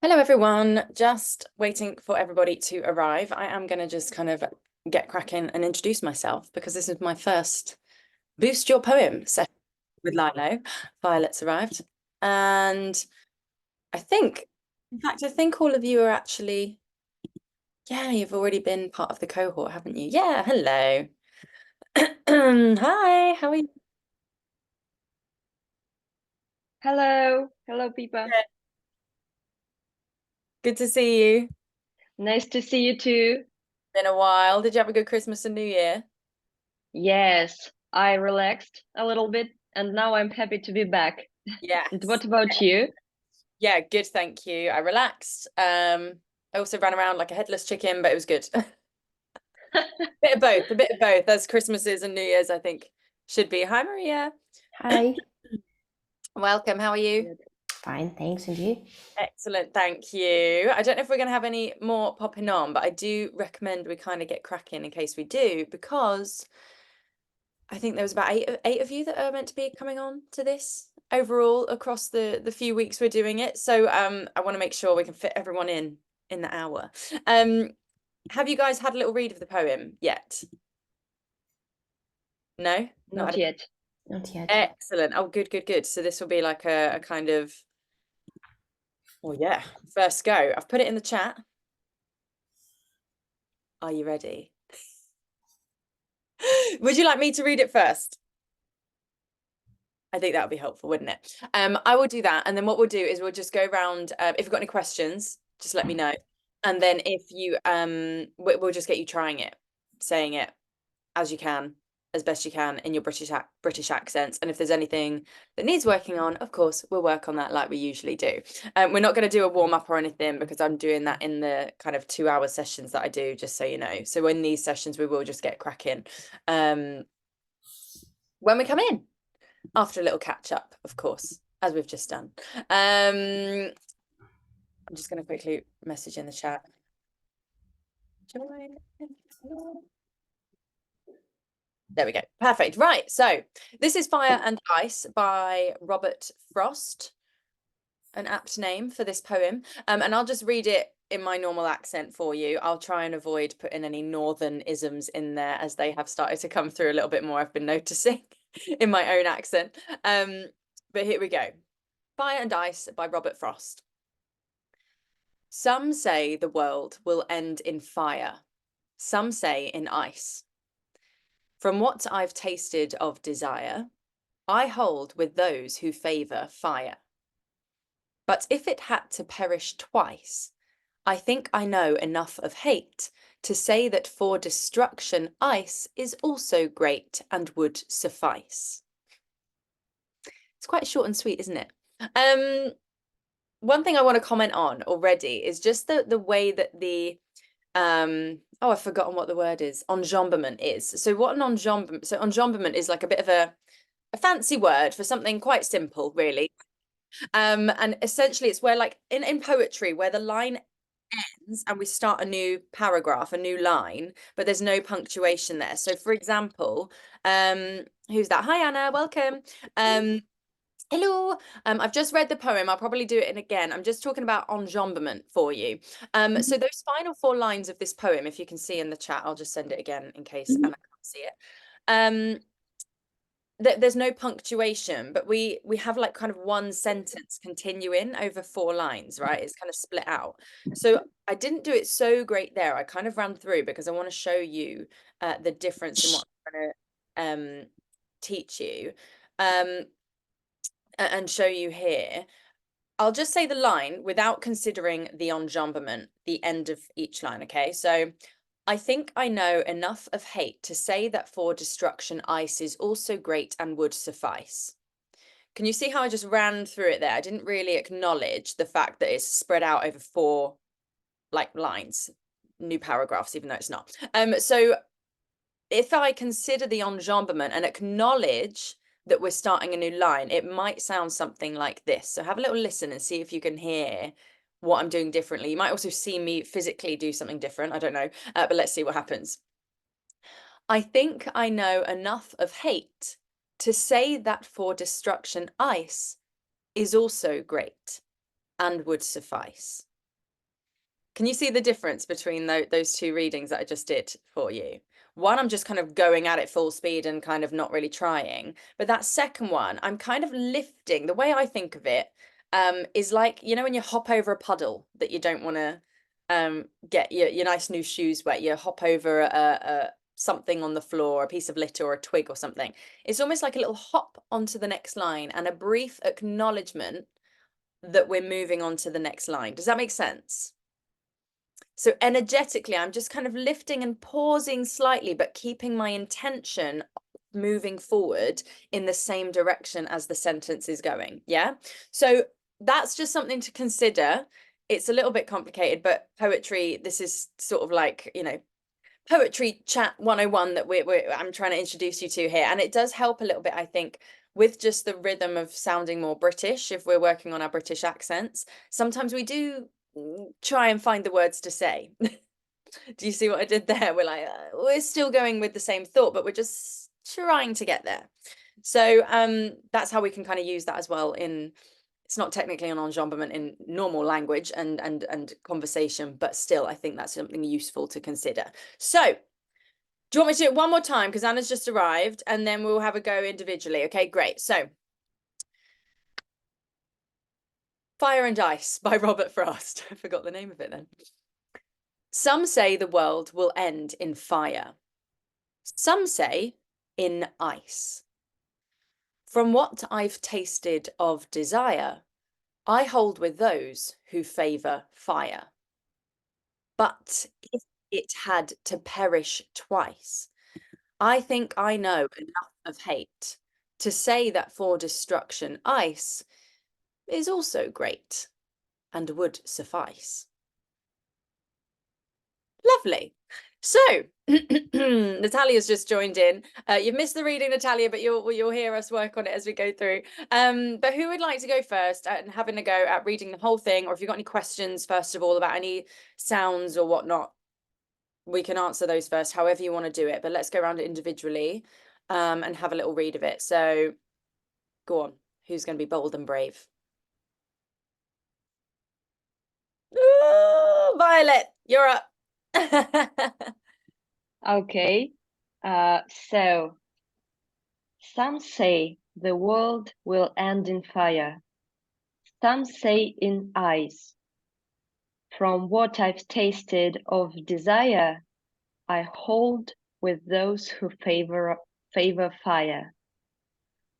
Hello, everyone. Just waiting for everybody to arrive. I am going to just kind of get cracking and introduce myself because this is my first Boost Your Poem session with Lilo. Violet's arrived. And in fact, I think all of you are actually, yeah, you've already been part of the cohort, haven't you? Yeah, hello. Hi, how are you? Hello, hello, Pipa. Good to see you. Nice to see you too. Been a while. Did you have a good Christmas and New Year? Yes, I relaxed a little bit and now I'm happy to be back. And Yes. what about you? Yeah, good, thank you. I relaxed. I also ran around like a headless chicken, but it was good. Bit of both, a bit of both, as Christmases and New Year's, I think, should be. Hi, Maria. Hi. Welcome. How are you? Good. Fine, thanks. And you? Excellent, thank you. I don't know if we're going to have any more popping on, but I do recommend we kind of get cracking in case we do, because I think there was about eight of you that are meant to be coming on to this overall across the few weeks we're doing it. So I want to make sure we can fit everyone in the hour. Have you guys had a little read of the poem yet? No? Not yet. Not yet. Excellent. Oh, good, good, good. So this will be like a kind of, well, yeah, first go. I've put it in the chat. Are you ready? Would you like me to read it first? I think that would be helpful, wouldn't it? I will do that. And then what we'll do is we'll just go around. If you've got any questions, just let me know. And then if you, we'll just get you trying it, saying it as you can, as best you can in your British accents. And if there's anything that needs working on, of course, we'll work on that like we usually do. We're not going to do a warm up or anything because I'm doing that in the kind of 2 hour sessions that I do, just so you know. So in these sessions, we will just get cracking when we come in after a little catch up, of course, as we've just done. I'm just going to quickly message in the chat. Join. There we go. Perfect. Right. So this is Fire and Ice by Robert Frost, an apt name for this poem. And I'll just read it in my normal accent for you. I'll try and avoid putting any northern isms in there as they have started to come through a little bit more, I've been noticing in my own accent. But here we go. Fire and Ice by Robert Frost. Some say the world will end in fire. Some say in ice. From what I've tasted of desire, I hold with those who favour fire. But if it had to perish twice, I think I know enough of hate to say that for destruction ice is also great and would suffice. It's quite short and sweet, isn't it? One thing I want to comment on already is just the way that the oh, I've forgotten what the word is. Enjambment is. So what an enjambment? So enjambment is like a bit of a fancy word for something quite simple, really. And essentially it's where, like, in poetry, where the line ends and we start a new paragraph, a new line, but there's no punctuation there. So for example, who's that? Hi Anna, welcome. Hello. I've just read the poem. I'll probably do it in again. I'm just talking about enjambment for you. So those final four lines of this poem, if you can see in the chat, I'll just send it again in case Anna can't see it. There's no punctuation, but we have like kind of one sentence continuing over four lines, right? It's kind of split out. So I didn't do it so great there. I kind of ran through because I want to show you the difference in what I'm going to teach you. And show you here. I'll just say the line without considering the enjambment, the end of each line, okay? So I think I know enough of hate to say that for destruction ice is also great and would suffice. Can you see how I just ran through it there? I didn't really acknowledge the fact that it's spread out over four like lines, new paragraphs, even though it's not. So if I consider the enjambment and acknowledge that we're starting a new line, it might sound something like this. So have a little listen and see if you can hear what I'm doing differently. You might also see me physically do something different. I don't know, but let's see what happens. I think I know enough of hate to say that for destruction ice is also great and would suffice. Can you see the difference between those two readings that I just did for you? One, I'm just kind of going at it full speed and kind of not really trying. But that second one, I'm kind of lifting. The way I think of it is like, you know, when you hop over a puddle that you don't want to get your nice new shoes wet, you hop over something on the floor, a piece of litter or a twig or something. It's almost like a little hop onto the next line and a brief acknowledgement that we're moving on to the next line. Does that make sense? So energetically, I'm just kind of lifting and pausing slightly, but keeping my intention moving forward in the same direction as the sentence is going. Yeah. So that's just something to consider. It's a little bit complicated, but poetry, this is sort of like, you know, poetry chat 101 that I'm trying to introduce you to here. And it does help a little bit, I think, with just the rhythm of sounding more British if we're working on our British accents. Sometimes we do try and find the words to say. Do you see what I did there? We're like, we're still going with the same thought, but we're just trying to get there. So that's how we can kind of use that as well in, it's not technically an enjambment in normal language and conversation, but still, I think that's something useful to consider. So do you want me to do it one more time? Because Anna's just arrived and then we'll have a go individually. Okay, great. So Fire and Ice by Robert Frost. I forgot the name of it then. Some say the world will end in fire. Some say in ice. From what I've tasted of desire, I hold with those who favour fire. But if it had to perish twice, I think I know enough of hate to say that for destruction ice is also great and would suffice. Lovely. So Natalia's just joined in. You've missed the reading, Natalia, but you'll hear us work on it as we go through. But who would like to go first and having a go at reading the whole thing? Or if you've got any questions, first of all, about any sounds or whatnot, we can answer those first, however you want to do it. But let's go around it individually and have a little read of it. So go on. Who's going to be bold and brave? Ooh, Violet, you're up. Okay. So some say the world will end in fire. Some say in ice. From what I've tasted of desire, I hold with those who favor fire.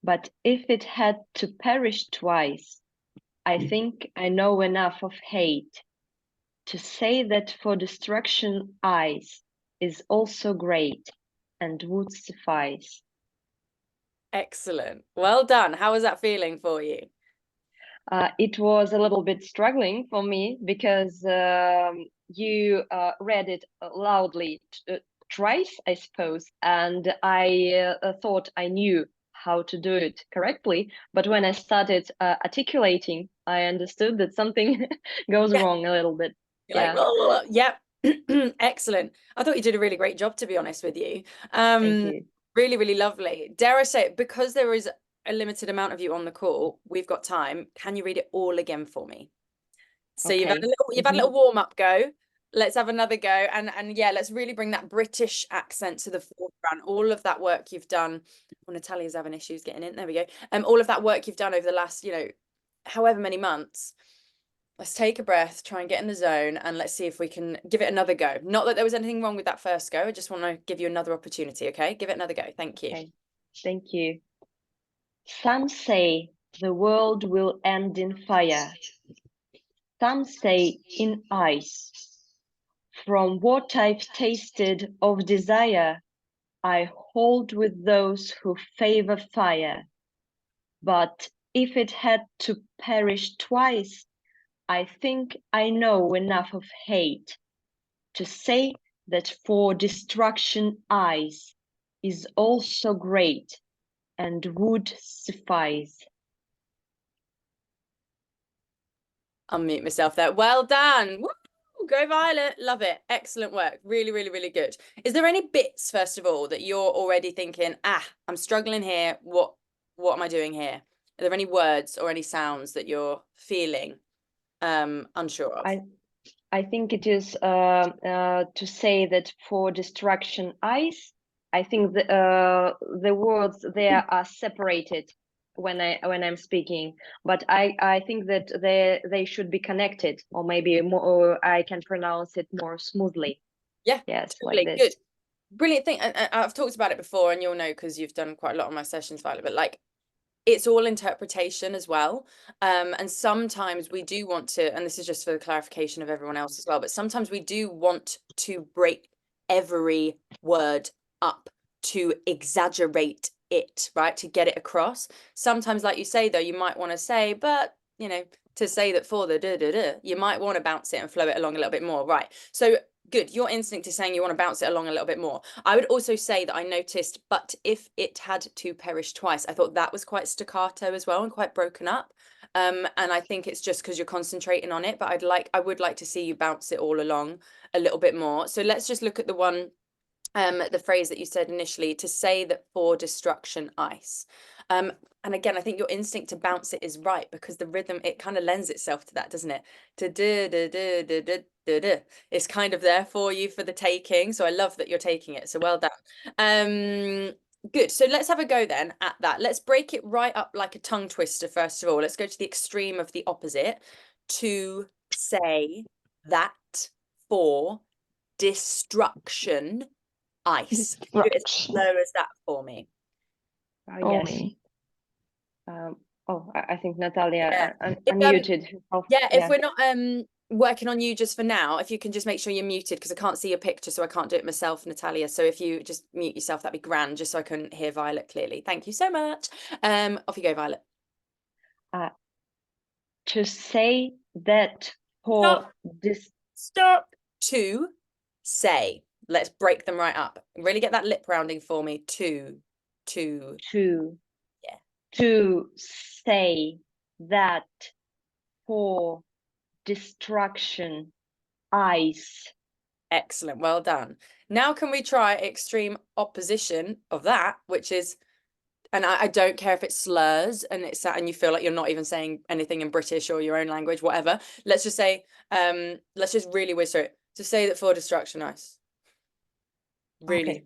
But if it had to perish twice, I think I know enough of hate to say that for destruction ice is also great and would suffice. Excellent. Well done. How was that feeling for you? It was a little bit struggling for me because you read it loudly twice, I suppose, and I thought I knew how to do it correctly. But when I started articulating, I understood that something goes wrong a little bit. You're like, oh, yep. Excellent. I thought you did a really great job, to be honest with you. Thank you. Really, really lovely. Dare I say it, because there is a limited amount of you on the call, we've got time. Can you read it all again for me? So Okay. you've had a little warm-up go. Let's have another go. And yeah, let's really bring that British accent to the forefront. All of that work you've done. Well, Natalia's having issues getting in. There we go. All of that work you've done over the last, however many months. Let's take a breath, try and get in the zone, and let's see if we can give it another go. Not that there was anything wrong with that first go. I just want to give you another opportunity, okay? Give it another go. Thank you. Okay. Thank you. Some say the world will end in fire. Some say in ice. From what I've tasted of desire, I hold with those who favor fire. But if it had to perish twice, I think I know enough of hate to say that for destruction ice is also great and would suffice. Unmute myself there. Well done. Woo! Go Violet. Love it. Excellent work. Really, really, really good. Is there any bits, first of all, that you're already thinking, I'm struggling here. What am I doing here? Are there any words or any sounds that you're feeling unsure of? I think it is to say that for destruction ice. I think the words there are separated when I'm speaking, but I think that they should be connected, or maybe more, or I can pronounce it more smoothly. Yeah, Yes, like totally this. good. Brilliant thing. And I've talked about it before, and you'll know because you've done quite a lot of my sessions, Violet, but like it's all interpretation as well. And sometimes we do want to, and this is just for the clarification of everyone else as well, but sometimes we do want to break every word up to exaggerate it, right? To get it across. Sometimes, like you say, though, you might want to say, but, you know, to say that for the da-da-da, you might want to bounce it and flow it along a little bit more, right? So good. Your instinct is saying you want to bounce it along a little bit more. I would also say that I noticed, but if it had to perish twice, I thought that was quite staccato as well and quite broken up. And I think it's just because you're concentrating on it, but I would like to see you bounce it all along a little bit more. So let's just look at the one, the phrase that you said initially, to say that for destruction ice. And again, I think your instinct to bounce it is right because the rhythm, it kind of lends itself to that, doesn't it? To do, do, do, do, do, do, do. It's kind of there for you for the taking. So I love that you're taking it. So well done. Good. So let's have a go then at that. Let's break it right up like a tongue twister, first of all. Let's go to the extreme of the opposite. To say that for destruction ice. Do it as slow as that for me. Yes. I think Natalia Yeah. unmuted herself. If we're not working on you just for now, if you can just make sure you're muted because I can't see your picture, so I can't do it myself, Natalia. So if you just mute yourself, that'd be grand, just so I can hear Violet clearly. Thank you so much. Off you go, Violet. To say that for this. Stop. To say. Let's break them right up. Really get that lip rounding for me. To. Yeah. To say that for destruction ice. Excellent. Well done. Now can we try extreme opposition of that, which is, and I don't care if it slurs and and you feel like you're not even saying anything in British or your own language, whatever. Let's just say, let's just really whisper it. To say that for destruction ice. Really.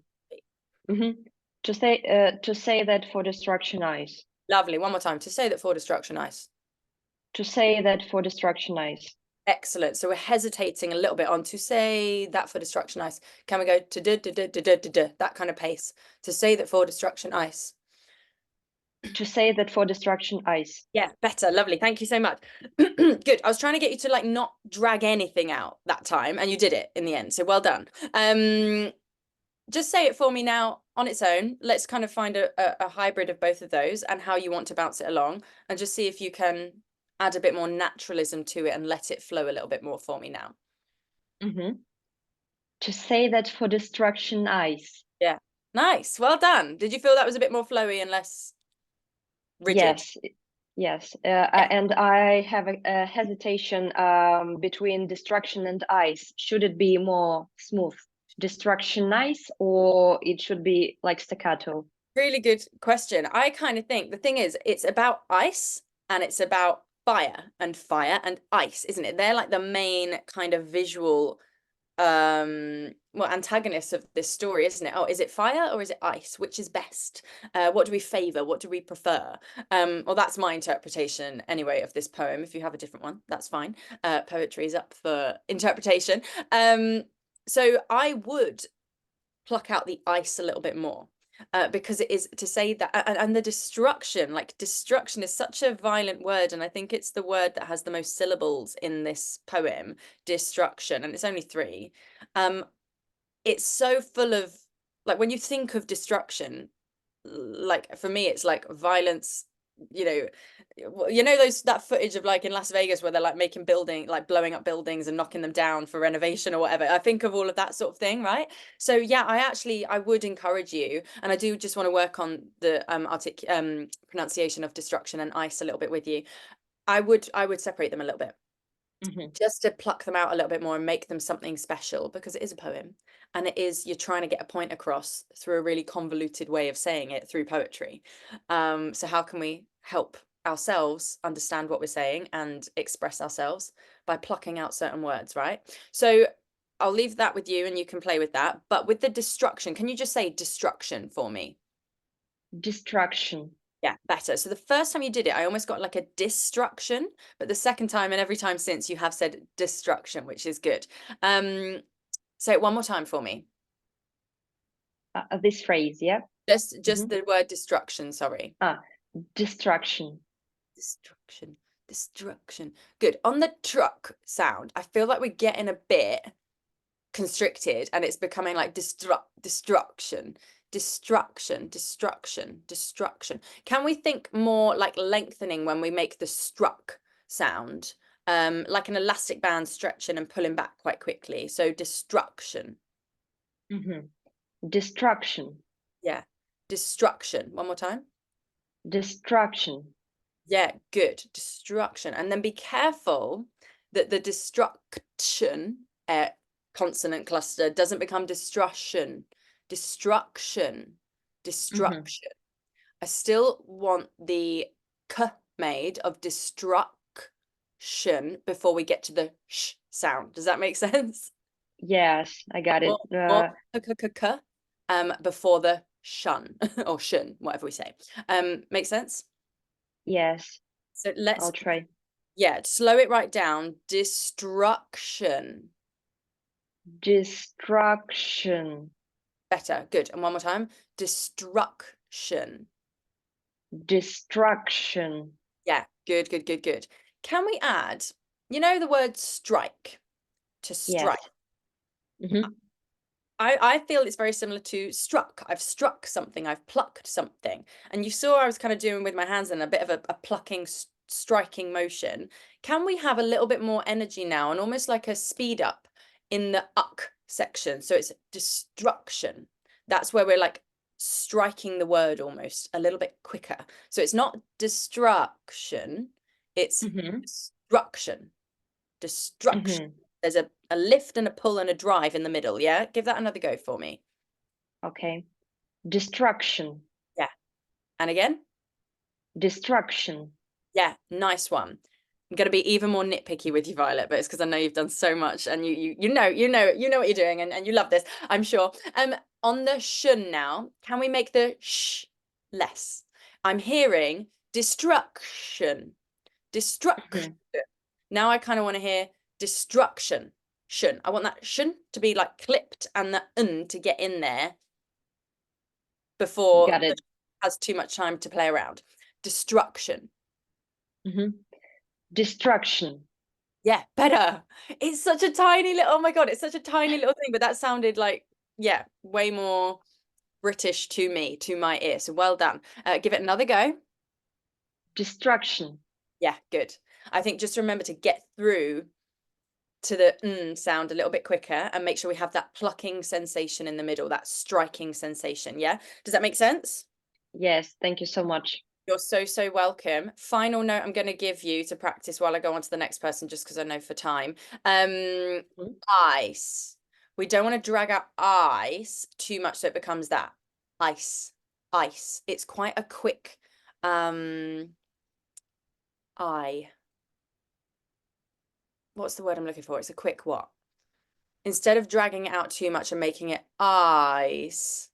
Okay. To say that for destruction ice. Lovely. One more time. To say that for destruction ice. To say that for destruction ice. Excellent. So we're hesitating a little bit on to say that for destruction ice. Can we go to that kind of pace? To say that for destruction ice. To say that for destruction ice. Yeah, better. Lovely. Thank you so much. Good. I was trying to get you to like not drag anything out that time, and you did it in the end. So well done. Just say it for me now on its own. Let's kind of find a hybrid of both of those and how you want to bounce it along, and just see if you can add a bit more naturalism to it and let it flow a little bit more for me now. To say that for destruction ice. Yeah. Nice. Well done. Did you feel that was a bit more flowy and less rigid? Yes. And I have a hesitation between destruction and ice. Should it be more smooth? Destruction ice, or it should be like staccato? Really good question. I kind of think the thing is, it's about ice and it's about fire and ice, isn't it? They're like the main kind of visual antagonists of this story, isn't it? Oh, is it fire or is it ice? Which is best? What do we favor? What do we prefer? Well, that's my interpretation anyway of this poem. If you have a different one, that's fine. Poetry is up for interpretation. So I would pluck out the ice a little bit more. Because it is to say that, and the destruction, like destruction is such a violent word, and I think it's the word that has the most syllables in this poem, destruction, and it's only 3. It's so full of, like, when you think of destruction, like for me it's like violence, you know that footage of like in Las Vegas where they're like making blowing up buildings and knocking them down for renovation or whatever. I think of all of that sort of thing, right? So yeah, I would encourage you, and I do just want to work on the pronunciation of destruction and ice a little bit with you. I would separate them a little bit. Just to pluck them out a little bit more and make them something special, because it is a poem and you're trying to get a point across through a really convoluted way of saying it through poetry. So how can we help ourselves understand what we're saying and express ourselves by plucking out certain words, right? So I'll leave that with you and you can play with that. But with the destruction, can you just say destruction for me? Destruction. Yeah, better. So the first time you did it, I almost got like a destruction, but the second time and every time since you have said destruction, which is good. Say it one more time for me. This phrase, yeah? Just the word destruction, sorry. Destruction. Destruction, destruction. Good. On the truck sound, I feel like we're getting a bit constricted and it's becoming like destruction, destruction, destruction, destruction. Can we think more like lengthening when we make the struck sound? Like an elastic band stretching and pulling back quite quickly. So destruction. Destruction. Yeah. Destruction. One more time. Destruction. Yeah, good. Destruction. And then be careful that the destruction consonant cluster doesn't become destruction. Destruction. Destruction. I still want the k made of destruction before we get to the sh sound. Does that make sense? Yes, I got it. Or before the shun or shun, whatever we say. Make sense? Yes, So let's I'll try. Yeah, slow it right down. Destruction. Destruction. Better. Good. And one more time. Destruction. Destruction. Yeah, good, good, good, good. Can we add, you know, the word strike to strike? Yes. I feel it's very similar to struck. I've struck something, I've plucked something. And you saw I was kind of doing with my hands and a bit of a plucking, striking motion. Can we have a little bit more energy now and almost like a speed up in the uck section? So it's destruction. That's where we're like striking the word almost a little bit quicker. So it's not destruction, it's destruction. Destruction. There's a lift and a pull and a drive in the middle. Yeah, give that another go for me. Okay. Destruction. Yeah. And again? Destruction. Yeah, nice one. I'm going to be even more nitpicky with you, Violet, but it's because I know you've done so much and you know what you're doing and you love this, I'm sure. On the shun now, can we make the sh less? I'm hearing destruction. Destruction. Now I kind of want to hear destruction. Shun. I want that shun to be like clipped and the to get in there before it has too much time to play around. Destruction. Destruction. Yeah, better. It's such a tiny little, oh my God, it's such a tiny little thing, but that sounded like, yeah, way more British to me, to my ear. So well done. Give it another go. Destruction. Yeah, good. I think just remember to get through to the sound a little bit quicker and make sure we have that plucking sensation in the middle, that striking sensation. Yeah. Does that make sense? Yes. Thank you so much. You're so welcome. Final note I'm going to give you to practice while I go on to the next person, just because I know for time. Ice. We don't want to drag out ice too much so it becomes that. Ice. Ice. It's quite a quick what's the word I'm looking for? It's a quick what? Instead of dragging it out too much and making it ice,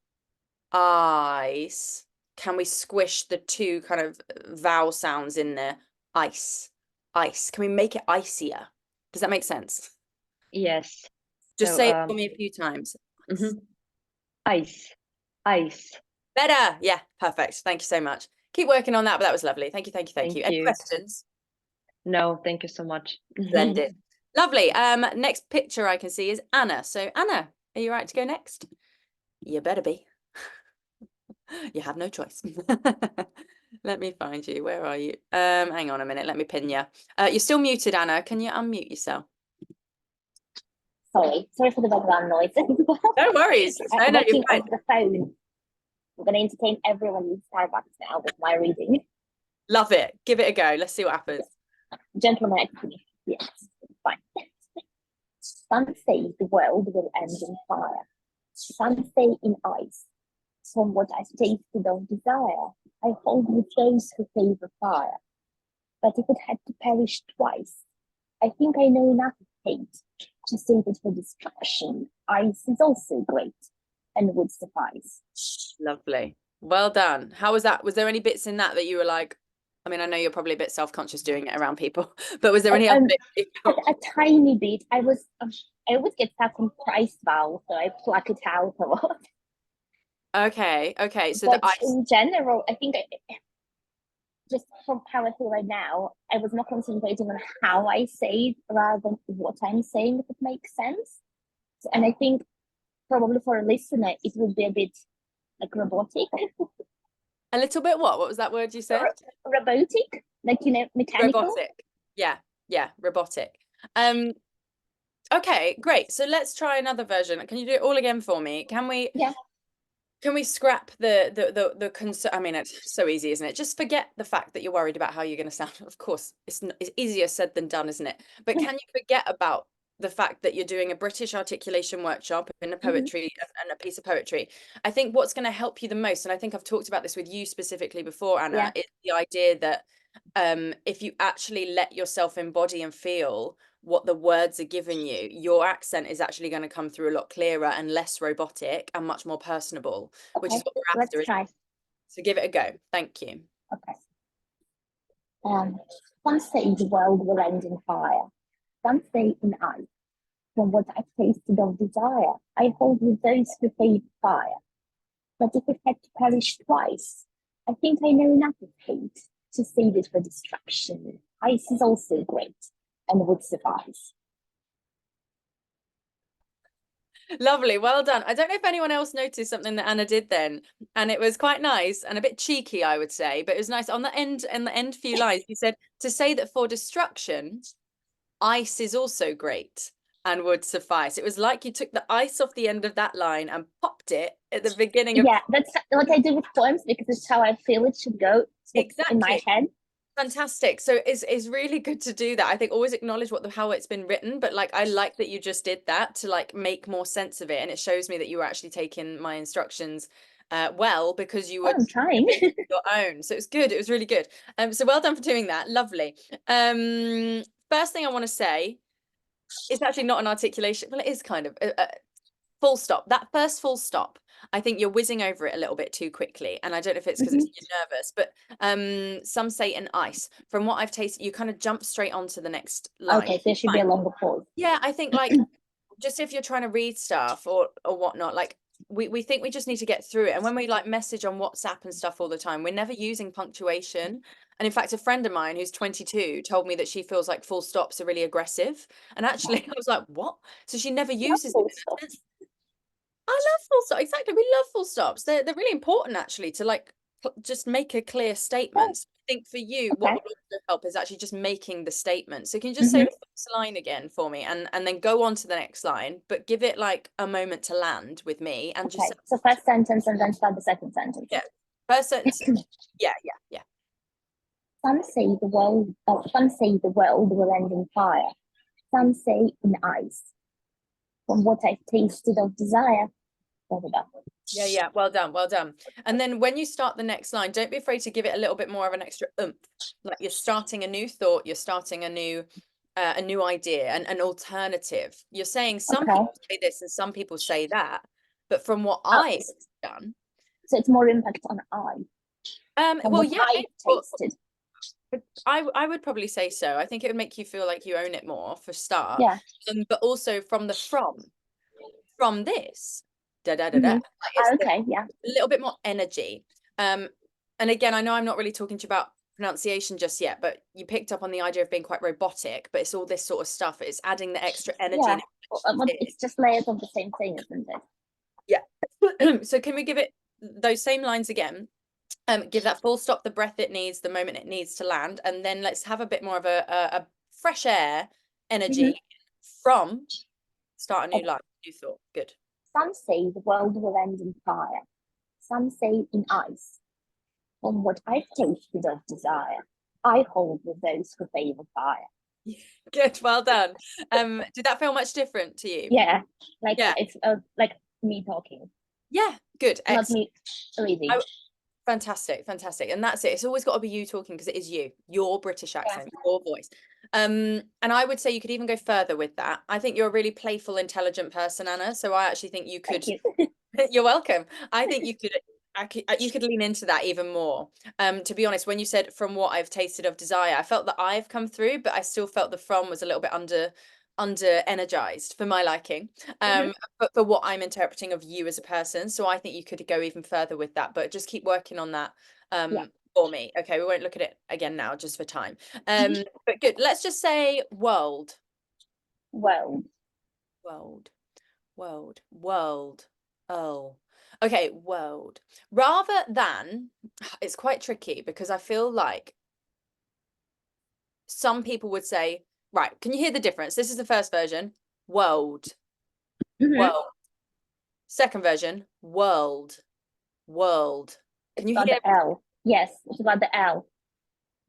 ice, can we squish the two kind of vowel sounds in there? Ice, ice. Can we make it icier? Does that make sense? Yes. Just say it for me a few times. Ice, ice. Better. Yeah, perfect. Thank you so much. Keep working on that, but that was lovely. Thank you. Thank you. Any questions? No, thank you so much. Splendid. Lovely. Next picture I can see is Anna. So Anna, are you right to go next? You better be. You have no choice. Let me find you. Where are you? Hang on a minute. Let me pin you. You're still muted, Anna. Can you unmute yourself? Sorry for the background noise. No worries. No, Working you're fine. on the phone. I'm going to entertain everyone in Starbucks now with my reading. Love it. Give it a go. Let's see what happens. Gentlemen, activity. Yes, fine. Some say the world will end in fire. Some say in ice. From what I've tasted of desire, I hold with those who favor fire. but if it had to perish twice, I think I know enough of hate to save it for destruction. Ice is also great and would suffice. Lovely. Well done. How was that? Was there any bits in that you were like, I mean, I know you're probably a bit self-conscious doing it around people, but was there any other bit you felt- A tiny bit. I always get stuck on price vowel, so I pluck it out a lot. Okay, so But the ice. in general, I think just from how I feel right now, I was more concentrating on how I say it rather than what I'm saying, if it makes sense. And I think probably for a listener, it would be a bit like robotic. A little bit what? What was that word you said? Robotic, like, mechanical. Robotic. Yeah, robotic. Okay, great. So let's try another version. Can you do it all again for me? Can we? Yeah. Can we scrap the concern? I mean, it's so easy, isn't it? Just forget the fact that you're worried about how you're going to sound. Of course, it's easier said than done, isn't it? But can you forget about the fact that you're doing a British articulation workship in a poetry and a piece of poetry? I think what's going to help you the most, and I think I've talked about this with you specifically before, Anna, is the idea that if you actually let yourself embody and feel what the words are giving you, your accent is actually going to come through a lot clearer and less robotic and much more personable, which is what we're after. Let's try. So give it a go. Thank you. Okay. Some say the world will end in fire. Some say in ice. From what I've tasted of desire, I hold with those who favor fire. But if it had to perish twice, I think I know enough of hate to save it for destruction. Ice is also great and would suffice. Lovely, well done. I don't know if anyone else noticed something that Anna did then, and it was quite nice and a bit cheeky, I would say, but it was nice. On the end few lines, you said to say that for destruction, ice is also great and would suffice. It was like you took the ice off the end of that line and popped it at the beginning of. Yeah, that's what I do with poems because it's how I feel it should go. Exactly. In my head. Fantastic. So it's really good to do that. I think always acknowledge how it's been written, but like I like that you just did that to like make more sense of it, and it shows me that you were actually taking my instructions well, because you were I'm trying. your own. So it's good. It was really good. So well done for doing that. Lovely. First thing I want to say, it's actually not an articulation. Well, it is kind of full stop. That first full stop, I think you're whizzing over it a little bit too quickly. And I don't know if it's because you're nervous, but some say in ice. From what I've tasted, you kind of jump straight onto the next line. Okay, so there should be a longer pause. Yeah, I think like just if you're trying to read stuff or whatnot, like we think we just need to get through it. And when we like message on WhatsApp and stuff all the time, we're never using punctuation. And in fact, a friend of mine who's 22 told me that she feels like full stops are really aggressive. And actually, I was like, what? So she never uses them. I love full stops. Exactly. We love full stops. They're really important actually to like just make a clear statement. So I think for you, what would also help is actually just making the statement. So can you just say the first line again for me and then go on to the next line, but give it like a moment to land with me and just say, so first sentence and then start the second sentence. Yeah. First sentence. Yeah. Some say the world will end in fire. Some say in ice. From what I've tasted of desire. Yeah. Well done. And then when you start the next line, don't be afraid to give it a little bit more of an extra oomph. Like you're starting a new thought, you're starting a new idea, an alternative. You're saying some people say this and some people say that, but from what I've done. So it's more impact on I. Well, yeah, I've tasted. I would probably say so. I think it would make you feel like you own it more for start. Yeah. But also from this. Okay, yeah. A little bit more energy. And again, I know I'm not really talking to you about pronunciation just yet, but you picked up on the idea of being quite robotic, but it's all this sort of stuff. It's adding the extra energy. Yeah. It's just layers of the same thing, isn't it? Yeah. So can we give it those same lines again? Give that full stop the breath it needs, the moment it needs to land, and then let's have a bit more of a fresh air energy from start a new line, new thought. Good. Some say the world will end in fire. Some say in ice. From what I've tasted of desire, I hold with those who favor fire. Good, well done. Did that feel much different to you? Yeah, it's like me talking. Yeah, good. Not me reading. Fantastic, fantastic. And that's it. It's always got to be you talking because it is you, your British accent, your voice. And I would say you could even go further with that. I think you're a really playful, intelligent person, Anna. So I actually think you could. Thank you. You're welcome. I think you could lean into that even more. To be honest, when you said from what I've tasted of desire, I felt that I've come through, but I still felt the from was a little bit under energized for my liking. But for what I'm interpreting of you as a person. So I think you could go even further with that, but just keep working on that Yeah. for me. Okay, we won't look at it again now just for time. But good. Let's just say world. World. World. Oh, okay, world. Rather than, it's quite tricky because I feel like some people would say, right, can you hear the difference? This is the first version, world, world. Second version, world. Can It's you got hear? the L. Yes, it's got the L.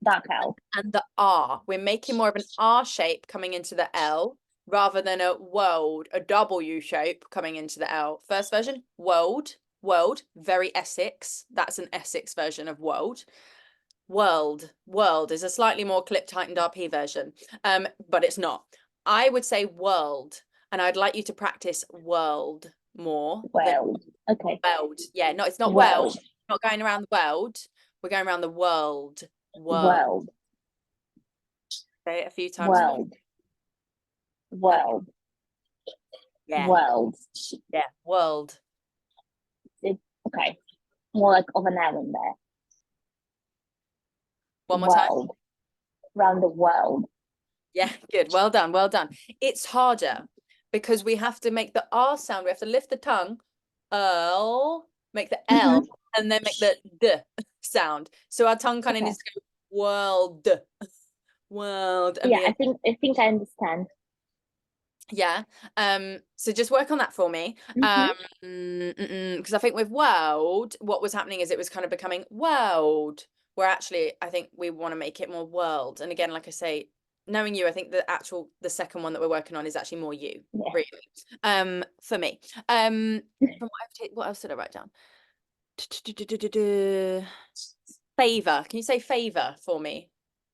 Dark L. And the R. We're making more of an R shape coming into the L rather than a world, a W shape coming into the L. First version, world, very Essex. That's an Essex version of world. World is a slightly more clip tightened RP version, but it's not. I would say world, and I'd like you to practice world more. World. Okay. World. Yeah, no, it's not World. world. Not going around the world. We're going around the world. World. Say it a few times. World. World. Yeah. World. Yeah. World. Okay. More like of an L in there. One more time. World. Around the world. Yeah, good. Well done. Well done. It's harder because we have to make the R sound. We have to lift the tongue, L, make the L, and then make the D sound. So our tongue kind of needs to go world, world. And Yeah, I think I understand. yeah. So just work on that for me. Because I think with world, what was happening is it was kind of becoming world, where actually I think we want to make it more world. And again, like I say, knowing you, I think the second one that we're working on is actually more you, really. For me. From what else did I write down? Favor. Can you say favor for me?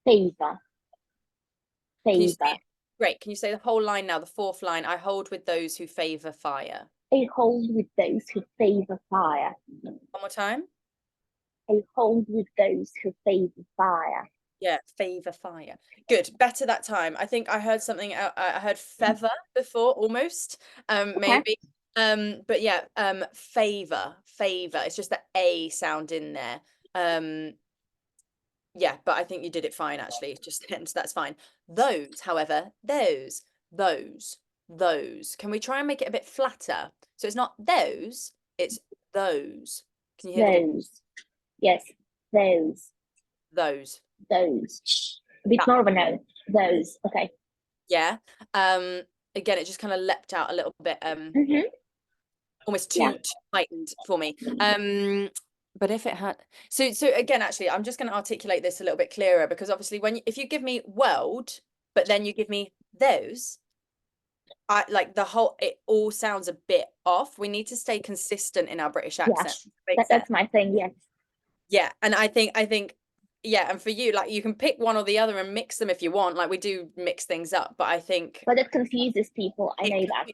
Favor. Can you say Favor. Great. Can you say the whole line now? The fourth line. I hold with those who favor fire. I hold with those who favor fire. One more time. I hold with those who favor fire. Yeah, favor fire. Good. Better that time. I think I heard something. I heard feather before, almost. Maybe. But yeah. Favor. It's just the A sound in there. Yeah, but I think you did it fine actually. Just hence that's fine. Those, however, those. Can we try and make it a bit flatter? So it's not those, it's those. Can you hear the difference? Yes, those. A bit more of a no. Those. Okay. Yeah. Again, it just kind of leapt out a little bit. Almost too heightened for me. But if it had, so again, actually, I'm just going to articulate this a little bit clearer because obviously, if you give me world, but then you give me those, I like it all sounds a bit off. We need to stay consistent in our British accent. Yes, that's my thing. Yes. Yeah, and I think yeah, and for you, like you can pick one or the other and mix them if you want. Like we do mix things up, but I think. But it confuses people. I know that.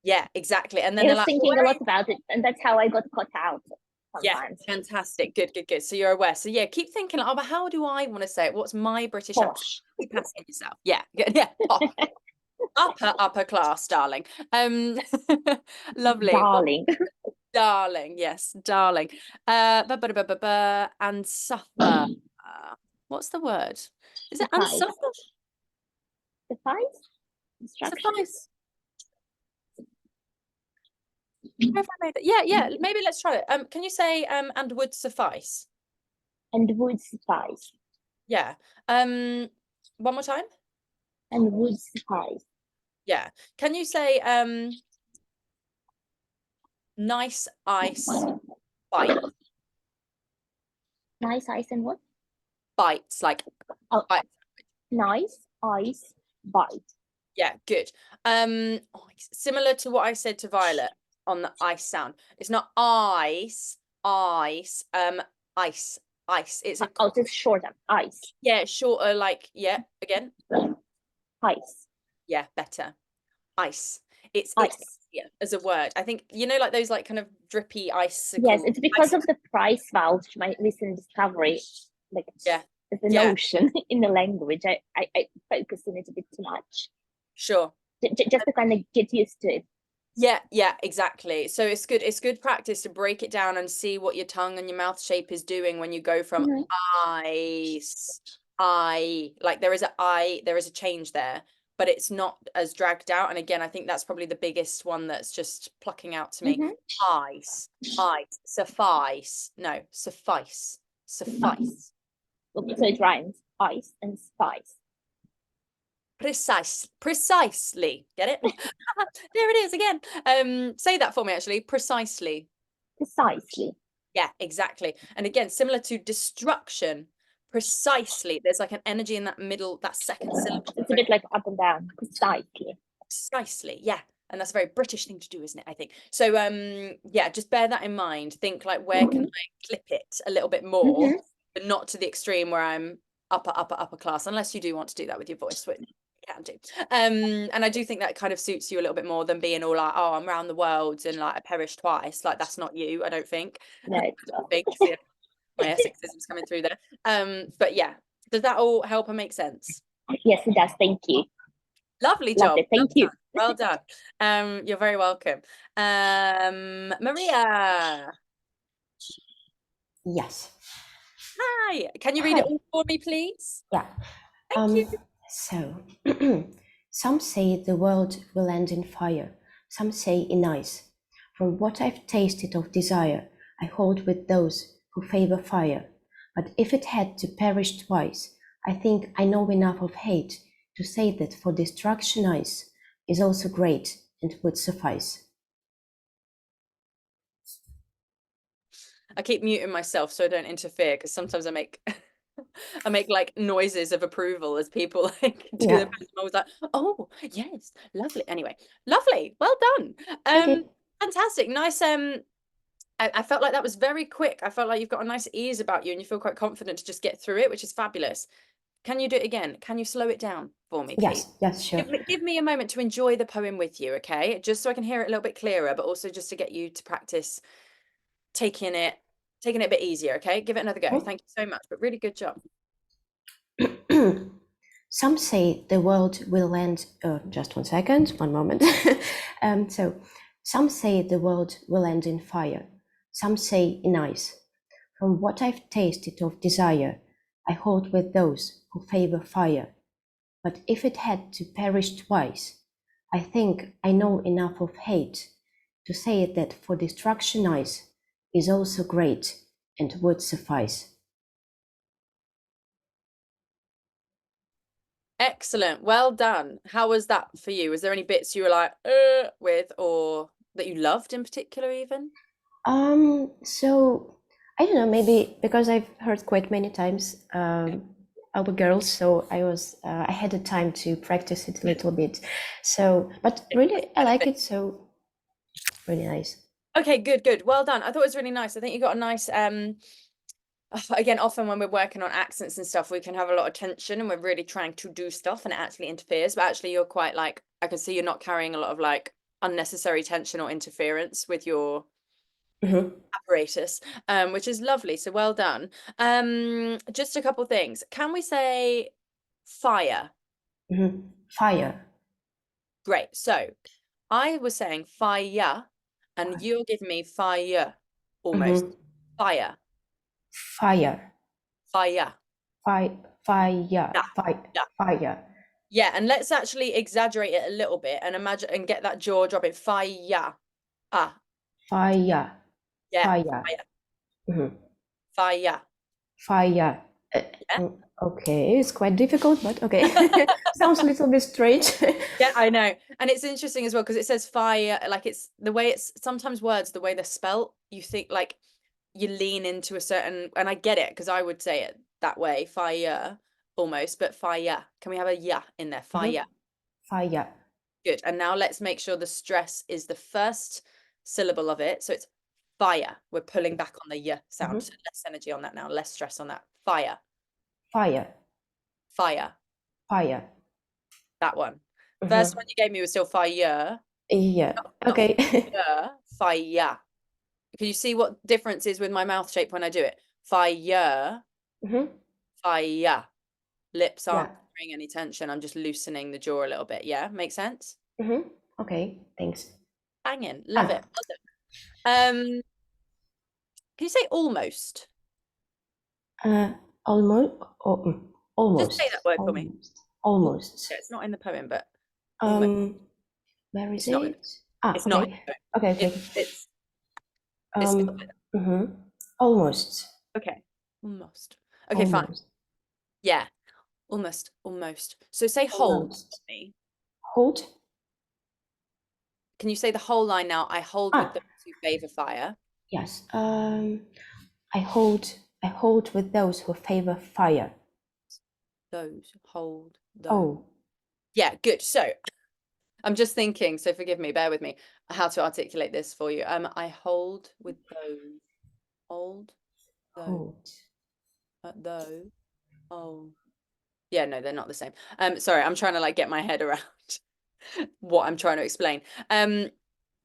Yeah, exactly. And then I they're was like, thinking a lot about it, and that's how I got caught out. Sometimes. Yeah, fantastic. Good. So you're aware. So yeah, keep thinking, oh, but how do I want to say it? What's my British accent? Keep asking yourself. Yeah, upper class, darling. Lovely. Darling, yes, darling. And suffer. What's the word? Is it unsuffer? Suffice? Yeah, maybe let's try it. Can you say and would suffice? And would suffice. Yeah. One more time. And would suffice. Yeah. Can you say nice ice bite? Nice ice and what? Bites, like bite. Nice ice bite. Yeah, good. Similar to what I said to Violet on the ice sound. It's not ice. Ice. Ice. It's a Oh, just shorter. Ice. yeah, shorter, like yeah, again. Ice. Yeah, better. Ice. It's Ice. yeah, as a word. I think you know like those like kind of drippy icicle. Yes, it's because of the price voucher, my recent discovery. Like Yeah. it's an Yeah. ocean in the language. I focus on it a bit too much. Sure. Just to kind of get used to it. Yeah, exactly. So it's good practice to break it down and see what your tongue and your mouth shape is doing when you go from Mhm. ice, like there is a change there, but it's not as dragged out. And again, I think that's probably the biggest one that's just plucking out to me. Mhm. Ice, suffice. No, suffice, suffice. So it rhymes. Ice and spice. Precisely. Get it? There it is again. Say that for me, actually. Precisely. Precisely. Yeah, exactly. And again, similar to destruction, precisely. There's like an energy in that middle, that second syllable. It's a bit like up and down. Precisely. Precisely, yeah. And that's a very British thing to do, isn't it? I think. So yeah, just bear that in mind. Think like where can I clip it a little bit more, Mhm. but not to the extreme where I'm upper class, unless you do want to do that with your voice, which you can do. And I do think that kind of suits you a little bit more than being all like, oh, I'm round the world and like I perished twice. Like that's not you, I don't think. No, it's not. Think, see, my Essexism's coming through there. But yeah, does that all help and make sense? Yes, it does. Thank you. Lovely Lovely. job. Thank you. Well done. You're very welcome. Maria. Yes. Hi. Can you read it Hi. all for me, please? Yeah. Thank you. So, some say the world will end in fire, some say in ice. From what I've tasted of desire, I hold with those who favor fire. But if it had to perish twice, I think I know enough of hate to say that for destruction ice is also great and would suffice. I keep muting myself so I don't interfere because sometimes I make I make like noises of approval as people like do Yeah. the best. I'm always like, oh yes, lovely. Anyway, lovely. Well done. Thank you. Fantastic. Nice. I felt like that was very quick. I felt like you've got a nice ease about you and you feel quite confident to just get through it, which is fabulous. Can you do it again? Can you slow it down for me, please? Yes, sure. Give me a moment to enjoy the poem with you, okay? Just so I can hear it a little bit clearer, but also just to get you to practice taking it a bit easier, okay? Give it another go. Thank you so much, but really good job. Some say the world will end. Just 1 second, one moment. So, some say the world will end in fire. Some say in ice. From what I've tasted of desire, I hold with those who favor fire. But if it had to perish twice, I think I know enough of hate to say that for destruction ice is also great and would suffice. Excellent. Well done. How was that for you? Was there any bits you were like with or that you loved in particular even? So I don't know, maybe because I've heard quite many times our girls, so I had the time to practice it a little bit. So, but really I like it, so really nice. Okay, good. Well done. I thought it was really nice. I think you got a nice again, often when we're working on accents and stuff, we can have a lot of tension and we're really trying to do stuff and it actually interferes. But actually you're quite like, I can see you're not carrying a lot of like unnecessary tension or interference with your apparatus, which is lovely. So well done. Just a couple things. Can we say fire? Fire. Great. So I was saying fire and you're giving me fire almost. Fire. Fire. Fire. Fire. Fire. Yeah. Fire. Yeah, and let's actually exaggerate it a little bit and imagine and get that jaw dropping. Fire. Ah. Fire. Yeah. Fire. Fire. Fire. Yeah. Okay, it's quite difficult, but okay. Sounds a little bit strange. Yeah, I know. And it's interesting as well because it says fire, like it's the way it's sometimes words, the way they're spelt, you think like you lean into a certain, and I get it because I would say it that way, fire almost, but fire. Can we have a yeah in there? Fire. Fire. Good. And now let's make sure the stress is the first syllable of it. So it's Fire. We're pulling back on the y sound. Mhm. So less energy on that now, less stress on that. Fire. Fire. Fire. Fire. That one. First Mhm. one you gave me was still fire. Yeah. Not Okay. fire. Fire. Can you see what difference is with my mouth shape when I do it? Fire. Mhm. Fire. Lips Yeah. aren't carrying any tension. I'm just loosening the jaw a little bit. Yeah, makes sense? Mhm. Okay. Thanks. Banging. Love Ah. it. Well done. Can you say almost? Almost. Oh, Just say almost. that word for me. Almost. Almost. Yeah, it's not in the poem, but almost. Where is It's not. it? Ah. It's not in Okay. the poem. Okay. Okay. It's still there. Mhm. Almost. Okay. Almost. Okay, fine. Almost. Yeah. Almost. Almost. So say hold for Almost. me. Hold. Can you say the whole line now? I hold with Ah. those who favor fire. Yes. I hold with those who favor fire. Those. Hold. Those. Oh. Yeah, good. So I'm just thinking, so forgive me, bear with me, how to articulate this for you. I hold with those. Hold. Those. Hold. Those. Oh. Yeah, no, they're not the same. Sorry, I'm trying to like get my head around what I'm trying to explain.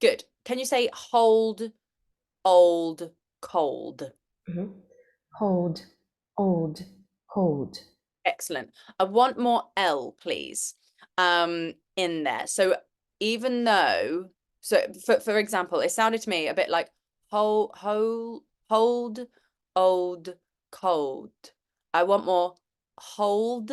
Good. Can you say hold, old, cold? Mhm. Hold. Old. Cold. Excellent. I want more L, please, in there. So even though, so for example, it sounded to me a bit like hold, old, cold. I want more hold,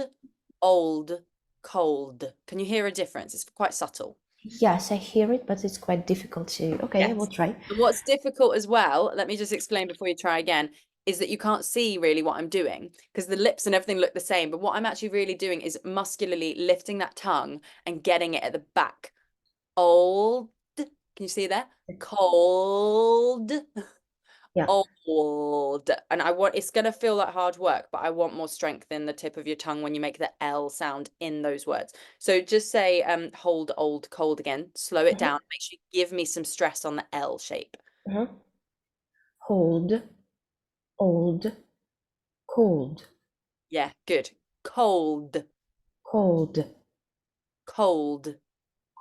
old, cold. Can you hear a difference? It's quite subtle. Yes, I hear it, but it's quite difficult to. Okay, I will Yes. try. And what's difficult as well, let me just explain before you try again, is that you can't see really what I'm doing because the lips and everything look the same. But what I'm actually really doing is muscularly lifting that tongue and getting it at the back. Old. Can you see there? Cold. Yeah. Old. And it's going to feel like hard work, but I want more strength in the tip of your tongue when you make the L sound in those words. So just say hold, old, cold again. Slow it down. Make sure you give me some stress on the L shape. Uh-huh. Hold. Old. Cold. Yeah, good. Cold. Cold. Cold.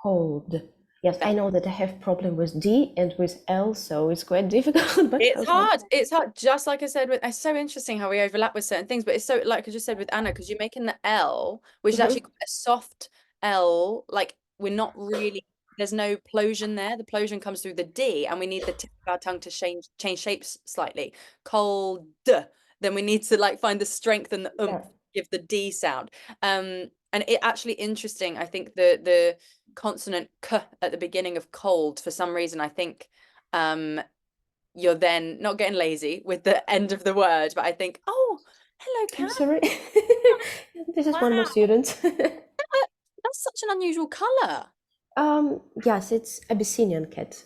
Cold. Yes, I know that I have problem with D and with L, so it's quite difficult. But It's I'll try. hard. It's hard. Just like I said, it's so interesting how we overlap with certain things, but it's so, like I just said with Anna, because you're making the L, which is actually quite a soft L, like we're not really, there's no plosion there. The plosion comes through the D, and we need the tip of our tongue to change shapes slightly. Cold. Then we need to like find the strength and the oomph, give the D sound. And it actually interesting. I think the consonant k at the beginning of cold, for some reason, I think you're then not getting lazy with the end of the word, but I think, oh, hello, I'm cat. sorry. This is one more Wow. student. That's such an unusual color. Yes, it's Abyssinian cat.